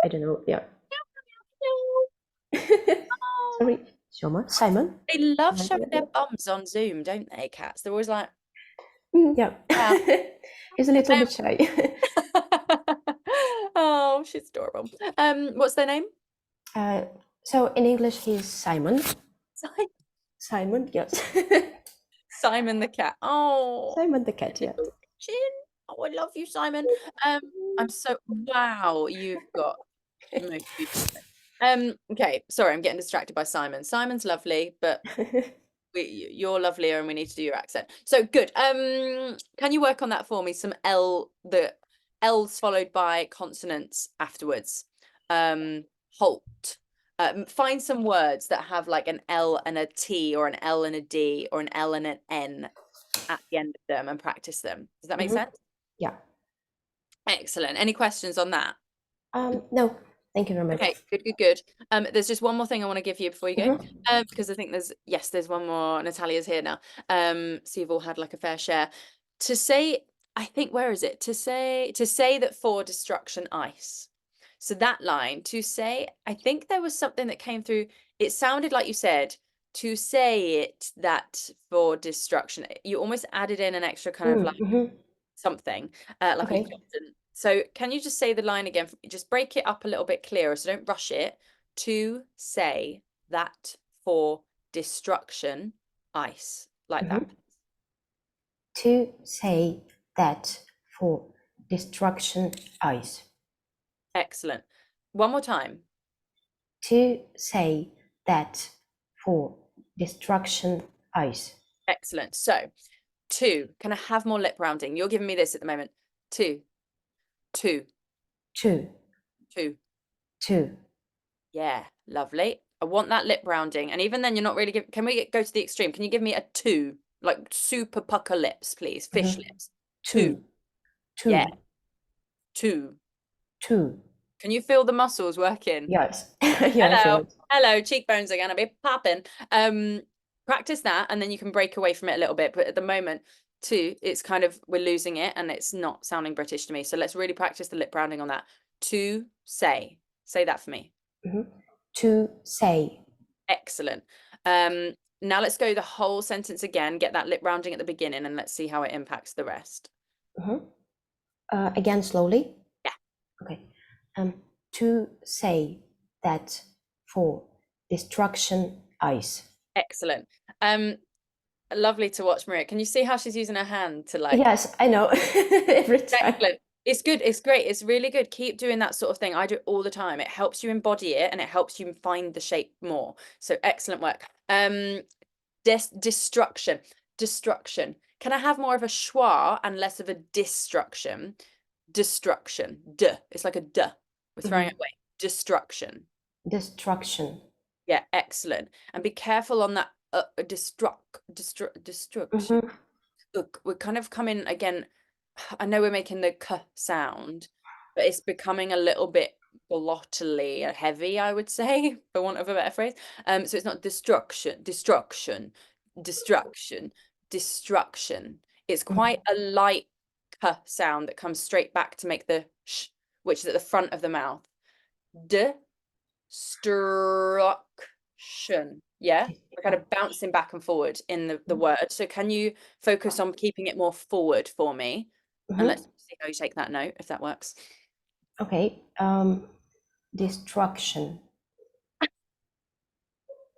I don't know. Yeah. Sorry, Shoma. Simon. They love showing Yeah. their bums on Zoom, don't they, cats? They're always like, Yeah. wow. He's a little bit shy. Oh, she's adorable. What's their name? So in English, he's Simon. Simon, yes. Simon the cat. Oh, Simon the cat, yeah. chin. Oh, I love you, Simon. I'm so wow, you've got the most beautiful thing. Okay, sorry, I'm getting distracted by Simon. Simon's lovely, but you're lovelier and we need to do your accent. So good. Can you work on that for me? Some the L's followed by consonants afterwards. Halt. Find some words that have like an L and a T or an L and a D or an L and an N at the end of them and practice them. Does that make sense? Yeah. Excellent. Any questions on that? No, thank you very much. Okay, good. There's just one more thing I want to give you before you go, because I think there's one more. Natalia's here now. So you've all had like a fair share. To say, I think, where is it? To say that for destruction ice. So that line, to say, I think there was something that came through. It sounded like you said to say it that for destruction. You almost added in an extra kind of like something, like a Okay. constant. So can you just say the line again? Just break it up a little bit clearer, so don't rush it. to say that for destruction ice, like that. To say that for destruction ice. Excellent. One more time. To say that for destruction ice. Excellent. So, to, can I have more lip rounding? You're giving me this at the moment. To. To. Yeah, lovely. I want that lip rounding. And even then, you're not really giving, can we go to the extreme? Can you give me a to, like super pucker lips, please? Fish lips. To. Yeah. To. Can you feel the muscles working? Yes. Yeah, I feel it. Hello, cheekbones are gonna be popping. Practice that, and then you can break away from it a little bit. But at the moment, it's kind of, we're losing it, and it's not sounding British to me. So let's really practice the lip rounding on that. To say that for me. To say. Excellent. Now let's go the whole sentence again. Get that lip rounding at the beginning, and let's see how it impacts the rest. Again, slowly. Yeah. Okay. To say that for destruction ice. Excellent. Lovely to watch, Maria. Can you see how she's using her hand to like? Yes, I know. Every time. Excellent. It's good. It's great. It's really good. Keep doing that sort of thing. I do it all the time. It helps you embody it, and it helps you find the shape more. So excellent work. Destruction. Can I have more of a schwa and less of a destruction? Destruction. Duh. It's like a duh. We're throwing it away. Destruction. Yeah, excellent. And be careful on that destruction. Look, we're kind of coming again. I know we're making the k sound, but it's becoming a little bit glottally heavy, I would say, for want of a better phrase. So it's not destruction. It's quite a light k sound that comes straight back to make the sh, which is at the front of the mouth. Destruction. Yeah, we're kind of bouncing back and forward in the word. So can you focus on keeping it more forward for me? And let's see how you take that note, if that works. Okay. Destruction.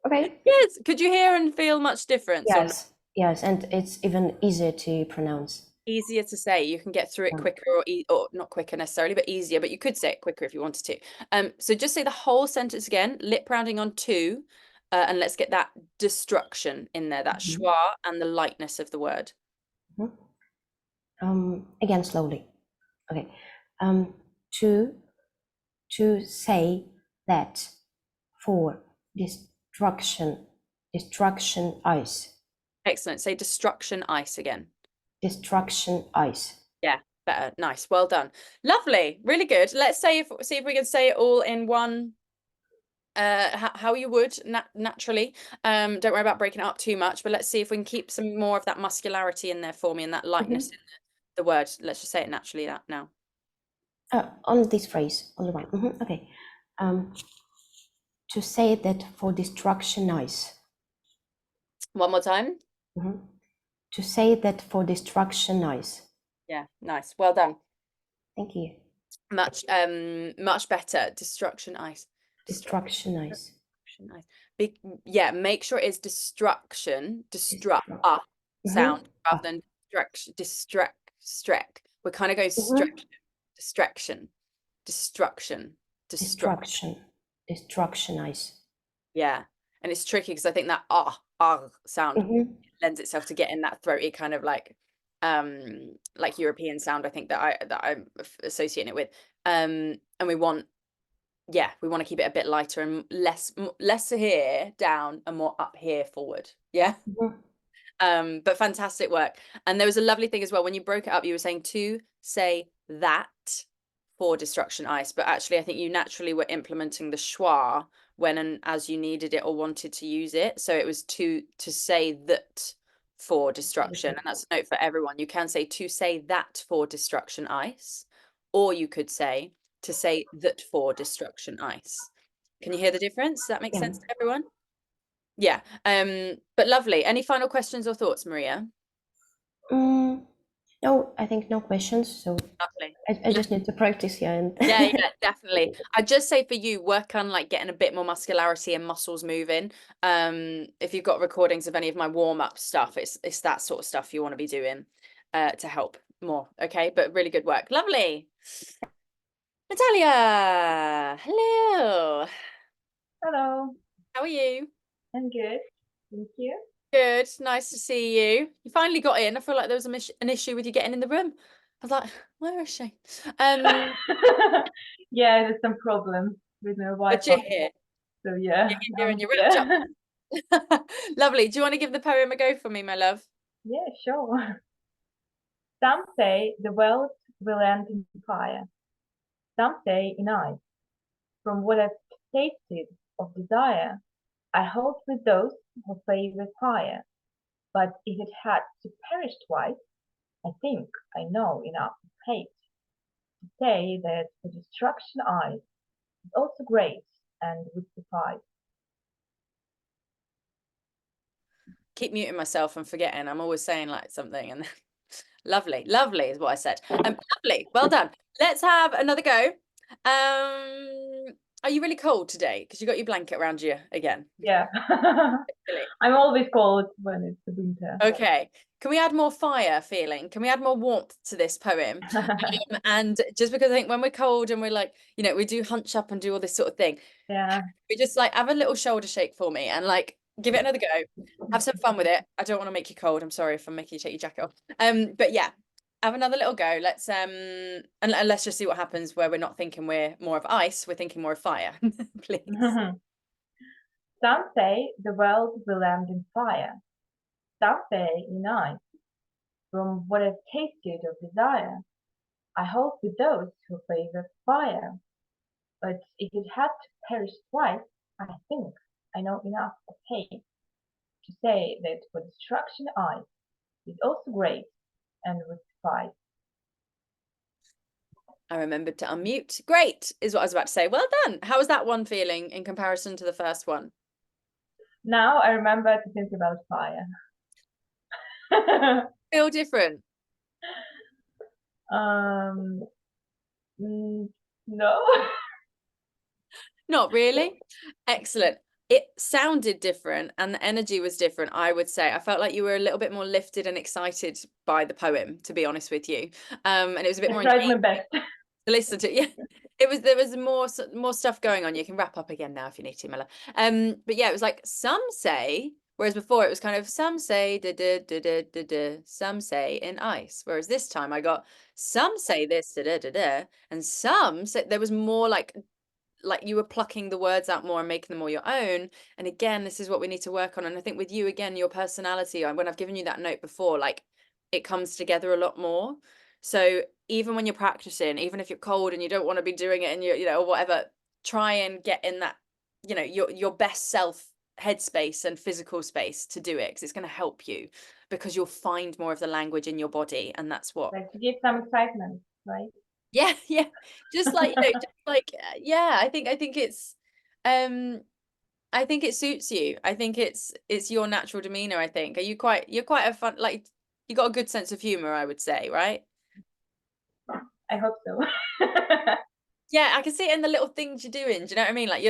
Okay. Yes. Could you hear and feel much difference? Yes. Yes, and it's even easier to pronounce. Easier to say. You can get through it quicker, or not quicker necessarily, but easier. But you could say it quicker if you wanted to. So just say the whole sentence again. Lip rounding on to, and let's get that destruction in there. That schwa and the lightness of the word. Again, slowly. Okay. To say that for destruction ice. Excellent. Say destruction ice again. Destruction ice. Yeah, better. Nice. Well done. Lovely. Really good. Let's see if we can say it all in one. How you would naturally. Don't worry about breaking it up too much, but let's see if we can keep some more of that muscularity in there for me and that lightness in the word. Let's just say it naturally now. On this phrase, on the one. Okay. To say that for destruction ice. One more time. To say that for destruction ice. Yeah, nice. Well done. Thank you. Much better. Destruction ice. Destruction ice. Yeah, make sure it's destruction, sound rather than distract. We're kind of going destruction ice. Yeah, and it's tricky because I think that sound lends itself to getting that throaty kind of like European sound. I think that I'm associating it with. And we want to keep it a bit lighter and less here down and more up here forward. Yeah. But fantastic work. And there was a lovely thing as well when you broke it up. You were saying to say that for destruction ice, but actually I think you naturally were implementing the schwa when and as you needed it or wanted to use it. So it was to say that for destruction, and that's a note for everyone. You can say to say that for destruction ice, or you could say to say that for destruction ice. Can you hear the difference? Does that make sense to everyone? Yeah. But lovely. Any final questions or thoughts, Maria? No, I think no questions. So Lovely. I just need to practice here. And Yeah, definitely. I'd just say for you, work on like getting a bit more muscularity and muscles moving. If you've got recordings of any of my warm-up stuff, it's that sort of stuff you want to be doing to help more. Okay, but really good work. Lovely. Natalia, hello. Hello, How are you? I'm good. Thank you. Good. Nice to see you. You finally got in. I feel like there was an issue with you getting in the room. I was like, where is she? Yeah, there's some problems with my But Wi-Fi. you're here. So yeah, You're in your wrapped up. Lovely. Do you want to give the poem a go for me, my love? yeah, sure. Some say the world will end in fire. Some say in ice. From what I've tasted of desire, I hold with those who favor fire. But if it had to perish twice, I think I know enough of hate to say that the destruction eyes is also great and would suffice. Keep muting myself and forgetting. I'm always saying like something and lovely is what I said. Lovely. Well done. Let's have another go. Are you really cold today? Because you got your blanket around you again. Yeah. Really? I'm always cold when it's the winter. Okay. Can we add more fire feeling? Can we add more warmth to this poem? And just because I think when we're cold and we're like, you know, we do hunch up and do all this sort of thing. Yeah. We just like have a little shoulder shake for me and like give it another go. Have some fun with it. I don't want to make you cold. I'm sorry if I'm making you take your jacket off. But yeah, have another little go. Let's and let's just see what happens where we're not thinking we're more of ice, we're thinking more of fire. Please. Some say the world will end in fire. Some say in ice. From what I've tasted of desire, I hope with those who favor fire. But if it had to perish twice, I think I know enough of hate to say that for destruction ice is also great and would suffice. I remembered to unmute. Great, is what I was about to say. Well done. How was that one feeling in comparison to the first one? Now I remember to think about fire. Feel different? No. Not really. Excellent. It sounded different and the energy was different, I would say. I felt like you were a little bit more lifted and excited by the poem, to be honest with you. And it was a bit I more tried my engaging best. to listen to. Yeah, there was more stuff going on. You can wrap up again now if you need to, Miller. But yeah, it was like some say, whereas before it was kind of some say da da da da da da, some say in ice. Whereas this time I got some say this da da da da, and some say there was more like you were plucking the words out more and making them all your own. And again, this is what we need to work on. And I think with you, again, your personality, when I've given you that note before, like it comes together a lot more. So even when you're practicing, even if you're cold and you don't want to be doing it and you know, or whatever, try and get in that, you know, your best self headspace and physical space to do it, because it's going to help you, because you'll find more of the language in your body. And that's what, Like to give some excitement, right? yeah, just like, you know, just like, yeah, I think it's I think it suits you. I think it's your natural demeanor. I think you're quite a fun, like, you got a good sense of humor, I would say, right? I hope so. Yeah, I can see it in the little things you're doing. Do you know what I mean? Like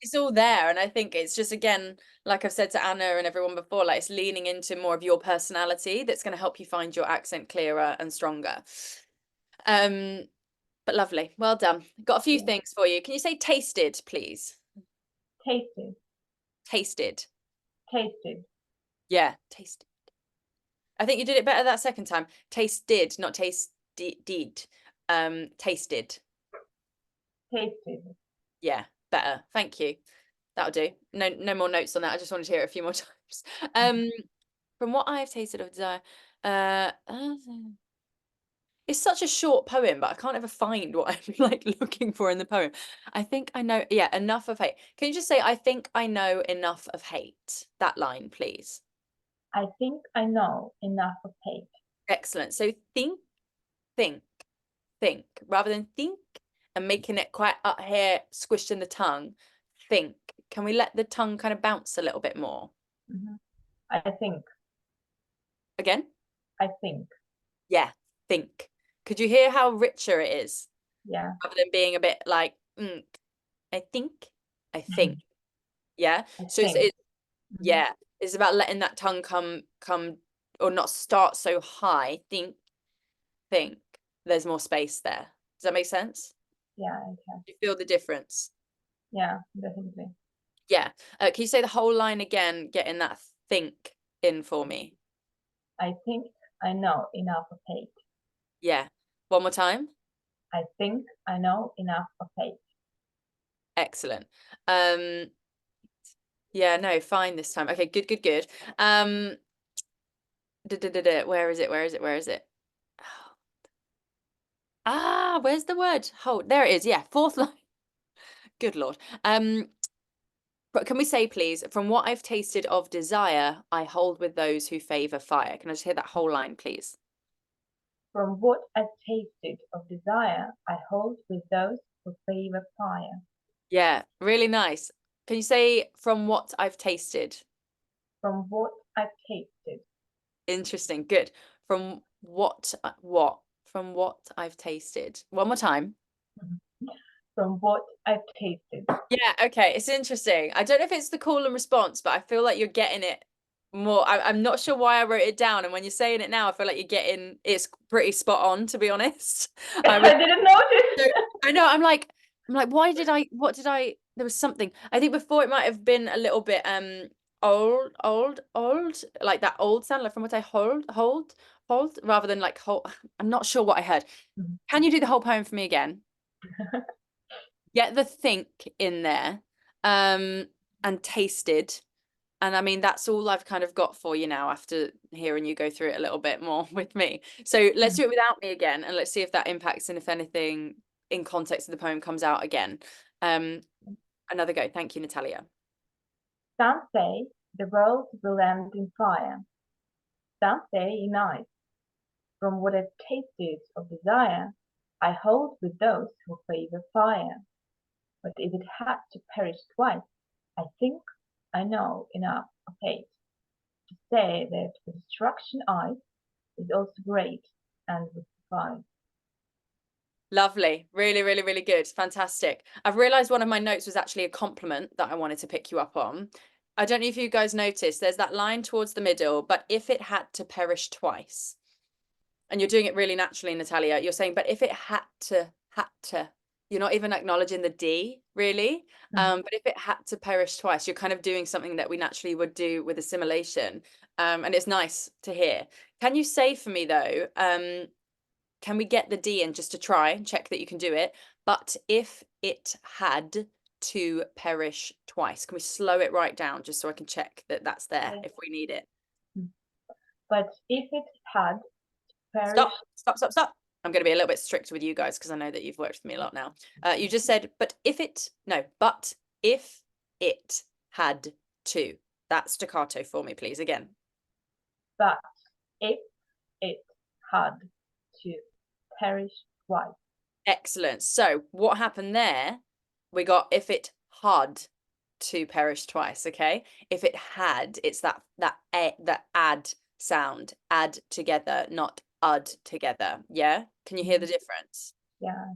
it's all there. And I think it's just, again, like I've said to Anna and everyone before, like it's leaning into more of your personality that's going to help you find your accent clearer and stronger. But lovely. Well done. Got a few Yeah. things for you. Can you say tasted, please? Tasted. Tasted. Tasted. Yeah, tasted. I think you did it better that second time. Tasted, not tasted. Tasted. Tasted. Yeah, better. Thank you. That'll do. No more notes on that. I just wanted to hear it a few more times. From what I've tasted of desire, it's such a short poem, but I can't ever find what I'm like looking for in the poem. I think I know, yeah, enough of hate. Can you just say, I think I know enough of hate? That line, please. I think I know enough of hate. Excellent. So think, rather than think and making it quite up here, squished in the tongue. Think. Can we let the tongue kind of bounce a little bit more? I think. Again? I think. Yeah, think. Could you hear how richer it is? Yeah. Rather than being a bit like, I think. Yeah. I So think. it's yeah, it's about letting that tongue come or not start so high. Think. There's more space there. Does that make sense? Yeah, okay. Do you feel the difference? Yeah, definitely. Yeah. Can you say the whole line again, getting that think in for me? I think I know enough of hate. Yeah. One more time. I think I know enough of hate. Excellent. Yeah, no, fine this time. Okay, good. Where is it? Ah, where's the word? Hold. There it is. Yeah, fourth line. Good Lord. But can we say, please, from what I've tasted of desire, I hold with those who favor fire. Can I just hear that whole line, please? From what I've tasted of desire, I hold with those who favor fire. Yeah, really nice. Can you say from what I've tasted? From what I've tasted. Interesting. Good. From what? From what I've tasted. One more time. From what I've tasted. Yeah, okay. It's interesting. I don't know if it's the call and response, but I feel like you're getting it more. I'm not sure why I wrote it down. And when you're saying it now, I feel like you're getting it's pretty spot on, to be honest. I didn't notice. I know. I'm like, what did I, there was something. I think before it might have been a little bit old, like that old sound, like from what I hold, rather than like hold. I'm not sure what I heard. Can you do the whole poem for me again? Get the think in there, and tasted. And I mean, that's all I've kind of got for you now after hearing you go through it a little bit more with me. So let's do it without me again, and let's see if that impacts and if anything in context of the poem comes out again. Another go. Thank you, Natalia. Some say the world will end in fire. Some say in ice. From what I've tasted of desire, I hold with those who favor fire. But if it had to perish twice, I think I know enough of hate to say that the destruction ice is also great and would survive. Lovely. Really good. Fantastic. I've realized one of my notes was actually a compliment that I wanted to pick you up on. I don't know if you guys noticed, there's that line towards the middle, but if it had to perish twice. And you're doing it really naturally, Natalia. You're saying, but if it had to, you're not even acknowledging the D, really. But if it had to perish twice, you're kind of doing something that we naturally would do with assimilation. And it's nice to hear. Can you say for me, though, can we get the D in just to try and check that you can do it? But if it had to perish twice, can we slow it right down just so I can check that that's there if we need it? But if it had to perish... Stop. I'm going to be a little bit stricter with you guys because I know that you've worked with me a lot now. You just said, but if it had to. That staccato for me, please, again. But if it had to perish twice. Excellent. So what happened there? We got if it had to perish twice, okay? If it had, it's that add sound, add together, not ud together. Yeah? Can you hear the difference? Yeah.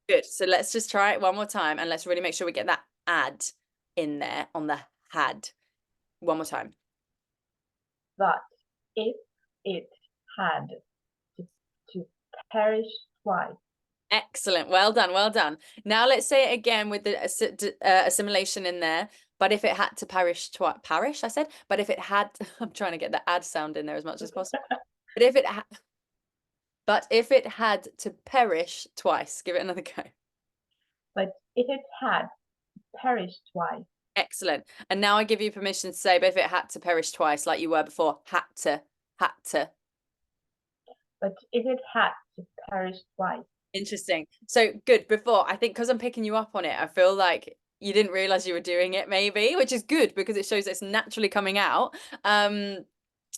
Good. So let's just try it one more time and let's really make sure we get that add in there on the had. One more time. But if it had to perish twice. Excellent. Well done. Now let's say it again with the assimilation in there. But if it had to perish twice, I said. But if it had, I'm trying to get the add sound in there as much as possible. But if it had to perish twice, give it another go. But if it had to perish twice. Excellent. And now I give you permission to say, but if it had to perish twice, like you were before, had to. But if it had to perish twice. Interesting. So good. Before, I think because I'm picking you up on it, I feel like you didn't realize you were doing it, maybe, which is good because it shows it's naturally coming out.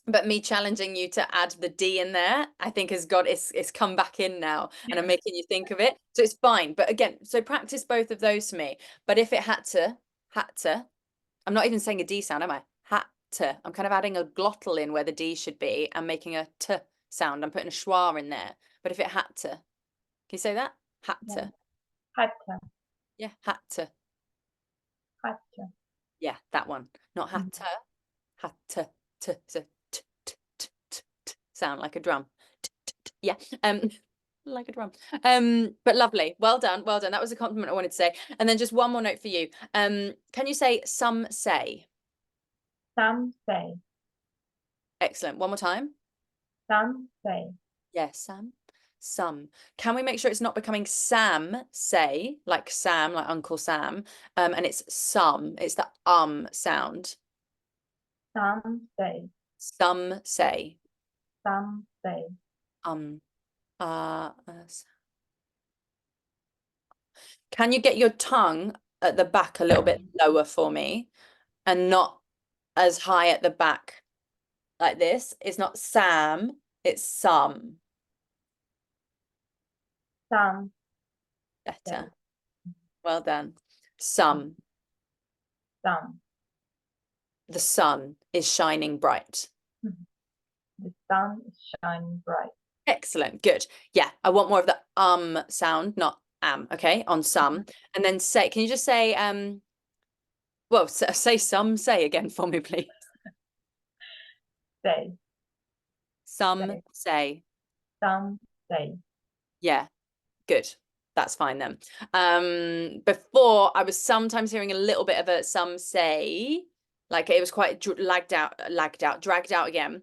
But me challenging you to add the D in there, I think it's come back in now, and I'm making you think of it. So it's fine. But again, so practice both of those for me. But if it had to, I'm not even saying a D sound, am I? Had to. I'm kind of adding a glottal in where the D should be and making a T sound. I'm putting a schwa in there. But if it had to, can you say that? Had Yeah. to. Had to. Yeah, had to. Had to. Yeah, that one. Not had to. Had to. So sound like a drum. Yeah. Like a drum. But lovely. Well done. Well done. That was a compliment I wanted to say. And then just one more note for you. Can you say some say? Some say. Excellent. One more time. Some say. Yes, Sam. Some. Can we make sure it's not becoming Sam say, like Sam, like Uncle Sam, and it's some. It's the sound. Some say. Some say. Some say. Can you get your tongue at the back a little bit lower for me, and not as high at the back like this? It's not Sam, it's some. Some. Better. Well done. Some. Some. The sun is shining bright. The sun is shining bright. Excellent. Good. Yeah, I want more of the sound, not am. Okay, on some. And then say, can you just say well, say some say again for me, please. Say. Some say. Some say. Yeah, good. That's fine then. Before I was sometimes hearing a little bit of a some say, like it was quite dragged out again.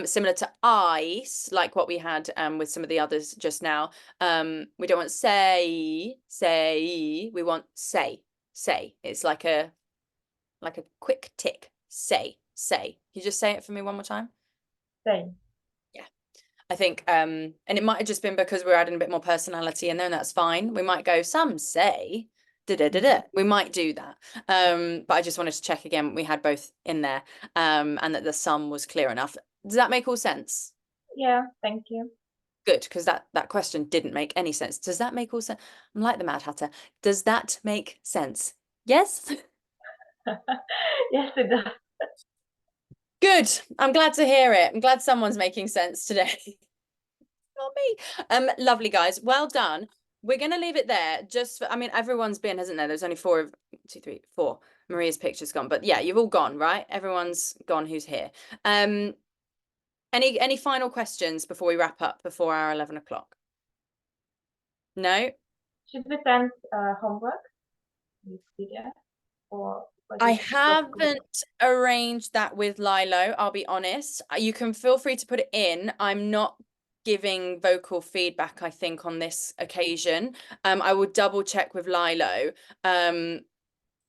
Similar to ice, like what we had with some of the others just now. We don't want say, we want say. It's like a quick tick. Say. Can you just say it for me one more time? Say. I think, and it might have just been because we're adding a bit more personality in there, and that's fine. We might go, some say, We might do that. But I just wanted to check again, we had both in there, and that the sum was clear enough. Does that make all sense? Yeah, thank you. Good, because that question didn't make any sense. Does that make all sense? I'm like the Mad Hatter. Does that make sense? Yes? Yes, it does. Good. I'm glad to hear it. I'm glad someone's making sense today. Not me. Lovely, guys. Well done. We're going to leave it there. Just for, I mean, everyone's been, hasn't there? There's only 4. Maria's picture's gone. But yeah, you've all gone, right? Everyone's gone who's here. Any final questions before we wrap up, before our 11 o'clock? No? Should we send homework? This video? Or I haven't arranged that with Lilo, I'll be honest. You can feel free to put it in. I'm not giving vocal feedback, I think, on this occasion. I will double check with Lilo,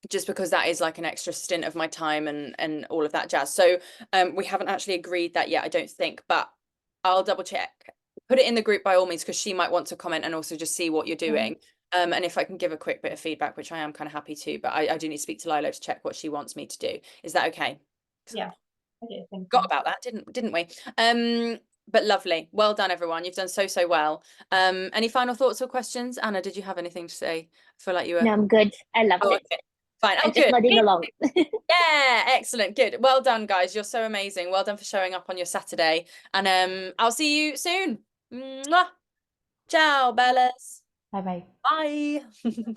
just because that is like an extra stint of my time and all of that jazz. So we haven't actually agreed that yet, I don't think, but I'll double check. Put it in the group by all means, because she might want to comment and also just see what you're doing. And if I can give a quick bit of feedback, which I am kind of happy to, but I do need to speak to Lilo to check what she wants me to do. Is that okay? Yeah. Okay, thank you. Got about that, didn't we? But lovely. Well done, everyone. You've done so well. Any final thoughts or questions? Anna, did you have anything to say? I feel like you were... No, I'm good. I loved it. Okay. Fine. I'm just nodding along. Yeah, excellent. Good. Well done, guys. You're so amazing. Well done for showing up on your Saturday. And I'll see you soon. Mwah. Ciao, Bellas. Bye bye. Bye.